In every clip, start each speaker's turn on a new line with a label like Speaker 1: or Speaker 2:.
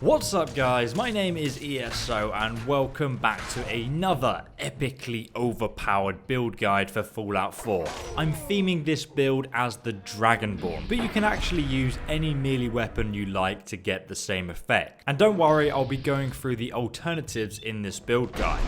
Speaker 1: What's up guys, my name is ESO and welcome back to another epically overpowered build guide for Fallout 4. I'm theming this build as the Dragonborn, but you can actually use any melee weapon you like to get the same effect. And don't worry, I'll be going through the alternatives in this build guide,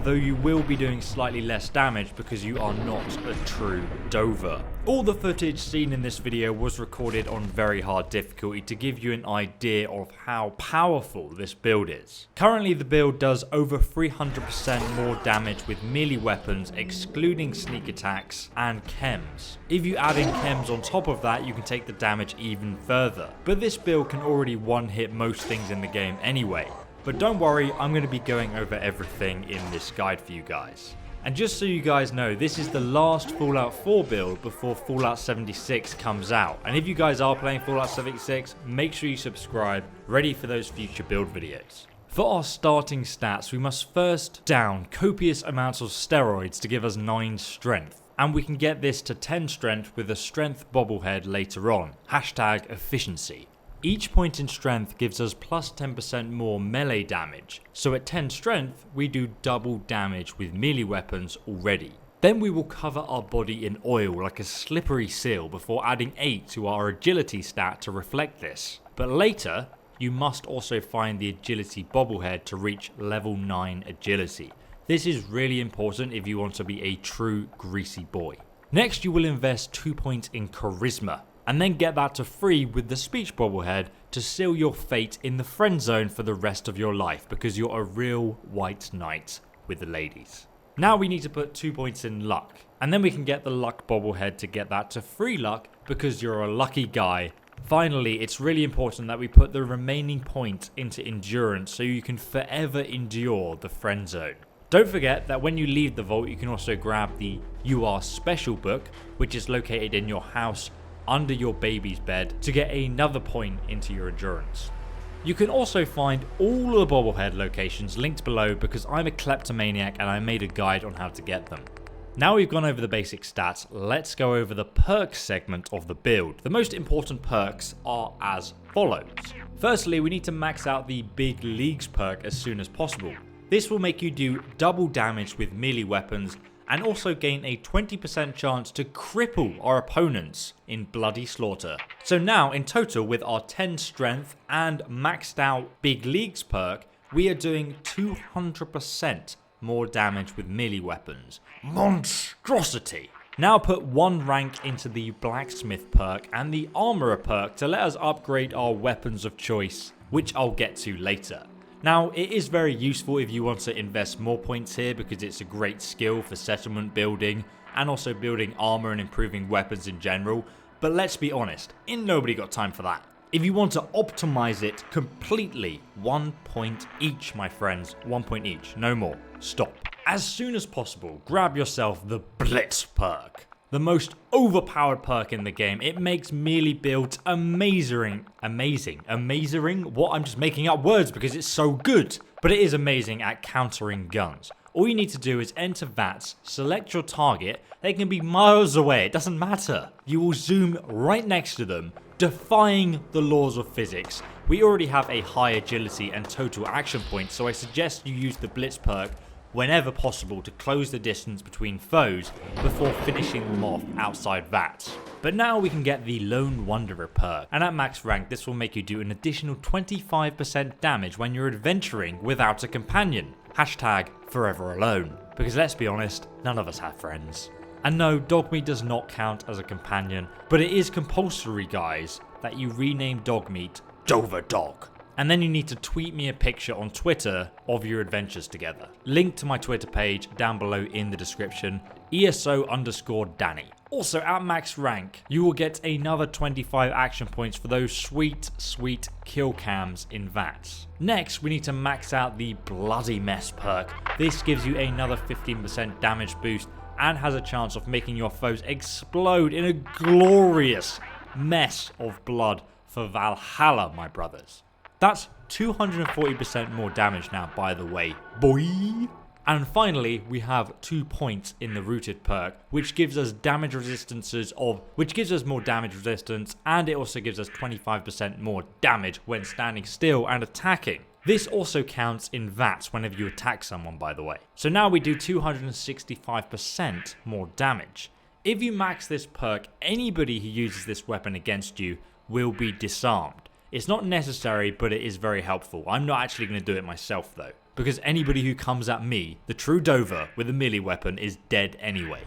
Speaker 1: though you will be doing slightly less damage because you are not a true Dover. All the footage seen in this video was recorded on very hard difficulty to give you an idea of how powerful this build is. Currently the build does over 300% more damage with melee weapons excluding sneak attacks and chems. If you add in chems on top of that, you can take the damage even further. But this build can already one-hit most things in the game anyway. But don't worry, I'm going to be going over everything in this guide for you guys. And just so you guys know, this is the last Fallout 4 build before Fallout 76 comes out. And if you guys are playing Fallout 76, make sure you subscribe, ready for those future build videos. For our starting stats, we must first down copious amounts of steroids to give us 9 strength. And we can get this to 10 strength with a strength bobblehead later on. Hashtag efficiency. Each point in strength gives us plus 10% more melee damage, so at 10 strength we do double damage with melee weapons already. Then we will cover our body in oil like a slippery seal before adding 8 to our agility stat to reflect this. But later, you must also find the agility bobblehead to reach level 9 agility. This is really important if you want to be a true greasy boy. Next you will invest 2 points in charisma, and then get that to 3 with the speech bobblehead to seal your fate in the friend zone for the rest of your life because you're a real white knight with the ladies. Now we need to put 2 points in luck, and then we can get the luck bobblehead to get that to 3 luck because you're a lucky guy. Finally, it's really important that we put the remaining point into endurance so you can forever endure the friend zone. Don't forget that when you leave the vault you can also grab the You Are Special book, which is located in your house under your baby's bed to get another point into your endurance. You can also find all the bobblehead locations linked below because I'm a kleptomaniac and I made a guide on how to get them. Now we've gone over the basic stats, let's go over the perks segment of the build. The most important perks are as follows. Firstly, we need to max out the Big Leagues perk as soon as possible. This will make you do double damage with melee weapons and also gain a 20% chance to cripple our opponents in bloody slaughter. So now in total with our 10 strength and maxed out Big Leagues perk, we are doing 200% more damage with melee weapons. Monstrosity! Now put 1 rank into the Blacksmith perk and the Armorer perk to let us upgrade our weapons of choice, which I'll get to later. Now, it is very useful if you want to invest more points here because it's a great skill for settlement building and also building armor and improving weapons in general, but let's be honest, ain't nobody got time for that. If you want to optimize it completely, 1 point each, my friends, 1 point each, no more, stop. As soon as possible, grab yourself the Blitz perk. The most overpowered perk in the game. It makes melee builds amazing. What? I'm just making up words because it's so good. But it is amazing at countering guns. All you need to do is enter VATS, select your target. They can be miles away, it doesn't matter. You will zoom right next to them, defying the laws of physics. We already have a high agility and total action points, so I suggest you use the Blitz perk whenever possible to close the distance between foes before finishing them off outside VATS. But now we can get the Lone Wanderer perk, and at max rank this will make you do an additional 25% damage when you're adventuring without a companion. Hashtag forever alone. Because let's be honest, none of us have friends. And no, Dogmeat does not count as a companion, but it is compulsory guys that you rename Dogmeat Dover Dog. And then you need to tweet me a picture on Twitter of your adventures together. Link to my Twitter page down below in the description, ESO_Danny. Also at max rank, you will get another 25 action points for those sweet kill cams in VATS. Next, we need to max out the Bloody Mess perk. This gives you another 15% damage boost and has a chance of making your foes explode in a glorious mess of blood for Valhalla, my brothers. That's 240% more damage now, by the way, boy. And finally, we have 2 points in the rooted perk, which gives us damage resistances which gives us more damage resistance, and it also gives us 25% more damage when standing still and attacking. This also counts in VATS whenever you attack someone, by the way. So now we do 265% more damage. If you max this perk, anybody who uses this weapon against you will be disarmed. It's not necessary, but it is very helpful. I'm not actually going to do it myself though, because anybody who comes at me, the true Dover, with a melee weapon is dead anyway.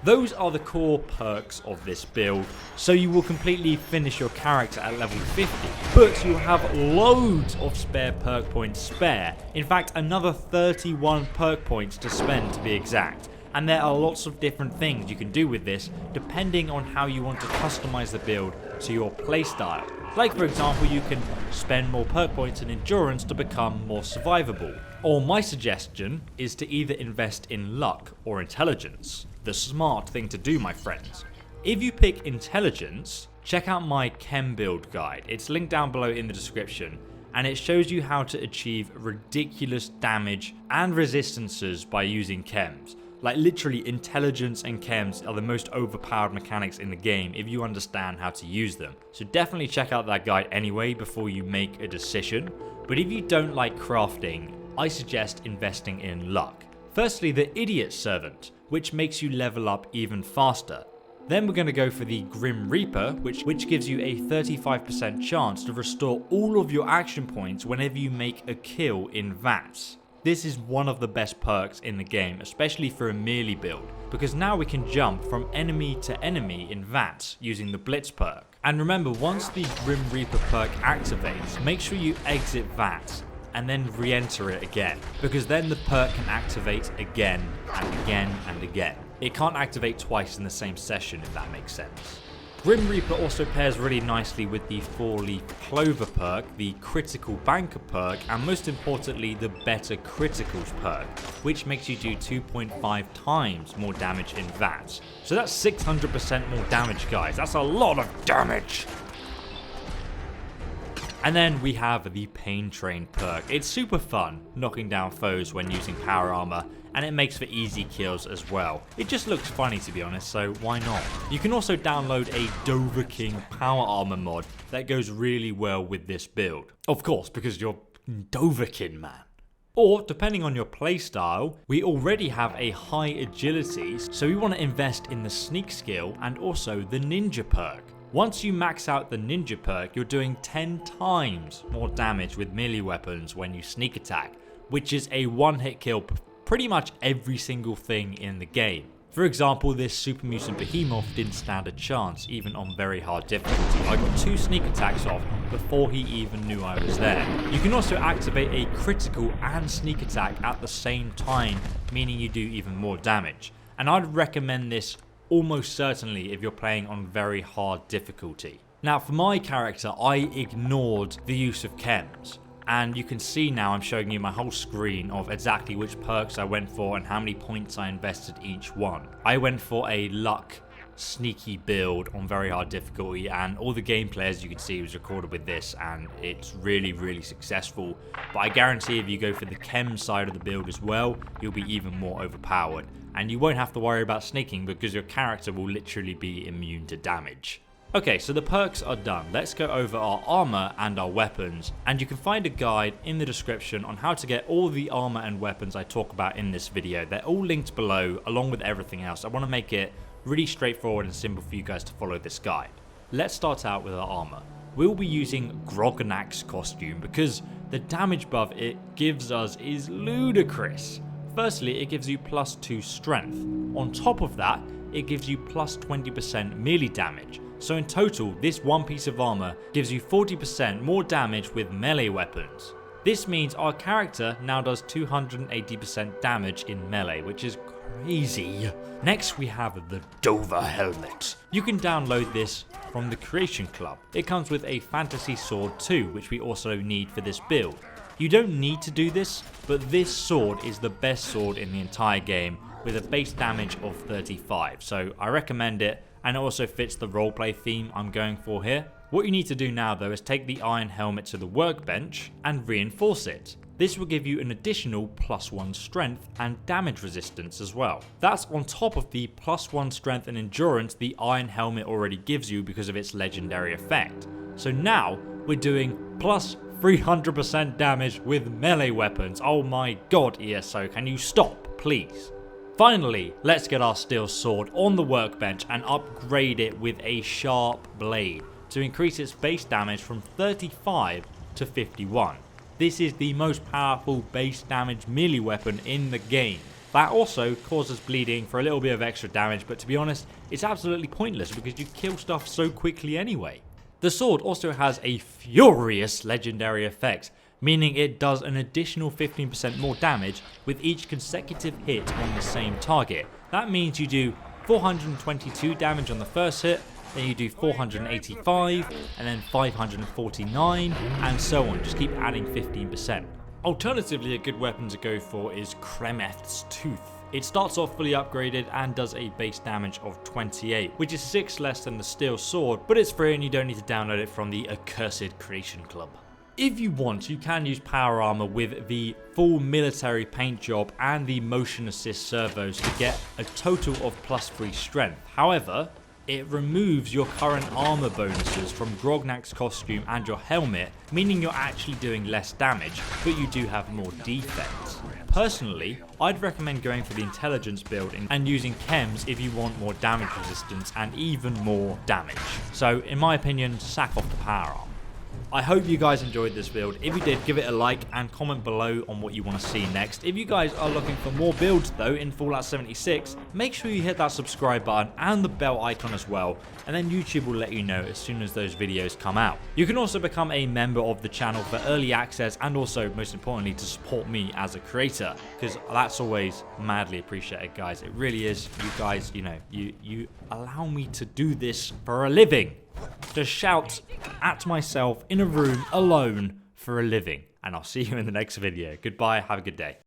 Speaker 1: Those are the core perks of this build, so you will completely finish your character at level 50, but you'll have loads of spare perk points spare. In fact, another 31 perk points to spend to be exact. And there are lots of different things you can do with this, depending on how you want to customize the build to your playstyle. Like for example, you can spend more perk points in endurance to become more survivable. Or my suggestion is to either invest in luck or intelligence. The smart thing to do, my friends. If you pick intelligence, check out my chem build guide. It's linked down below in the description, and it shows you how to achieve ridiculous damage and resistances by using chems. Like literally, intelligence and chems are the most overpowered mechanics in the game if you understand how to use them. So definitely check out that guide anyway before you make a decision. But if you don't like crafting, I suggest investing in luck. Firstly, the Idiot Servant, which makes you level up even faster. Then we're going to go for the Grim Reaper, which gives you a 35% chance to restore all of your action points whenever you make a kill in VATS. This is one of the best perks in the game, especially for a melee build, because now we can jump from enemy to enemy in VATS using the Blitz perk. And remember, once the Grim Reaper perk activates, make sure you exit VATS and then re-enter it again, because then the perk can activate again and again and again. It can't activate twice in the same session, if that makes sense. Grim Reaper also pairs really nicely with the 4-leaf Clover perk, the Critical Banker perk, and most importantly the Better Criticals perk, which makes you do 2.5 times more damage in VATS. So that's 600% more damage, guys. That's a lot of damage! And then we have the Pain Train perk. It's super fun, knocking down foes when using power armor, and it makes for easy kills as well. It just looks funny, to be honest, so why not? You can also download a Dover King power armor mod that goes really well with this build. Of course, because you're Dover King, man. Or, depending on your playstyle, we already have a high agility, so we want to invest in the sneak skill and also the ninja perk. Once you max out the ninja perk, you're doing 10 times more damage with melee weapons when you sneak attack, which is a one-hit kill for pretty much every single thing in the game. For example, this Super Mutant Behemoth didn't stand a chance, even on very hard difficulty. I got 2 sneak attacks off before he even knew I was there. You can also activate a critical and sneak attack at the same time, meaning you do even more damage. And I'd recommend this almost certainly if you're playing on very hard difficulty. Now for my character, I ignored the use of chems. And you can see now I'm showing you my whole screen of exactly which perks I went for and how many points I invested each one. I went for a luck sneaky build on very hard difficulty, and all the gameplay, as you can see, was recorded with this, and it's really successful. But I guarantee if you go for the chem side of the build as well, you'll be even more overpowered, and you won't have to worry about sneaking because your character will literally be immune to damage. Okay, so the perks are done. Let's go over our armor and our weapons, and you can find a guide in the description on how to get all the armor and weapons I talk about in this video. They're all linked below along with everything else. I want to make it really straightforward and simple for you guys to follow this guide. Let's start out with our armor. We'll be using Grognak's costume because the damage buff it gives us is ludicrous. Firstly, it gives you +2 strength. On top of that, it gives you +20% melee damage. So in total, this one piece of armor gives you 40% more damage with melee weapons. This means our character now does 280% damage in melee, which is crazy. Next we have the Dover helmet. You can download this from the Creation Club. It comes with a fantasy sword too, which we also need for this build. You don't need to do this, but this sword is the best sword in the entire game with a base damage of 35, so I recommend it, and it also fits the roleplay theme I'm going for here. What you need to do now though is take the iron helmet to the workbench and reinforce it. This will give you an additional +1 strength and damage resistance as well. That's on top of the +1 strength and endurance the Iron Helmet already gives you because of its legendary effect. So now we're doing plus 300% damage with melee weapons. Oh my god, ESO, can you stop, please? Finally, let's get our steel sword on the workbench and upgrade it with a sharp blade to increase its base damage from 35 to 51. This is the most powerful base damage melee weapon in the game. That also causes bleeding for a little bit of extra damage, but to be honest, it's absolutely pointless because you kill stuff so quickly anyway. The sword also has a furious legendary effect, meaning it does an additional 15% more damage with each consecutive hit on the same target. That means you do 422 damage on the first hit, then you do 485, and then 549, and so on. Just keep adding 15%. Alternatively, a good weapon to go for is Kremeth's Tooth. It starts off fully upgraded and does a base damage of 28, which is 6 less than the steel sword, but it's free and you don't need to download it from the Accursed Creation Club. If you want, you can use power armor with the full military paint job and the motion assist servos to get a total of +3 strength. However, it removes your current armor bonuses from Grognak's costume and your helmet, meaning you're actually doing less damage, but you do have more defense. Personally, I'd recommend going for the intelligence build and using chems if you want more damage resistance and even more damage. So in my opinion, sack off the power armor. I hope you guys enjoyed this build. If you did, give it a like and comment below on what you want to see next. If you guys are looking for more builds though in Fallout 76, make sure you hit that subscribe button and the bell icon as well, and then YouTube will let you know as soon as those videos come out. You can also become a member of the channel for early access and also, most importantly, to support me as a creator, because that's always madly appreciated, guys. It really is. You guys, you know, you allow me to do this for a living. To shout at myself in a room alone for a living. And I'll see you in the next video. Goodbye, have a good day.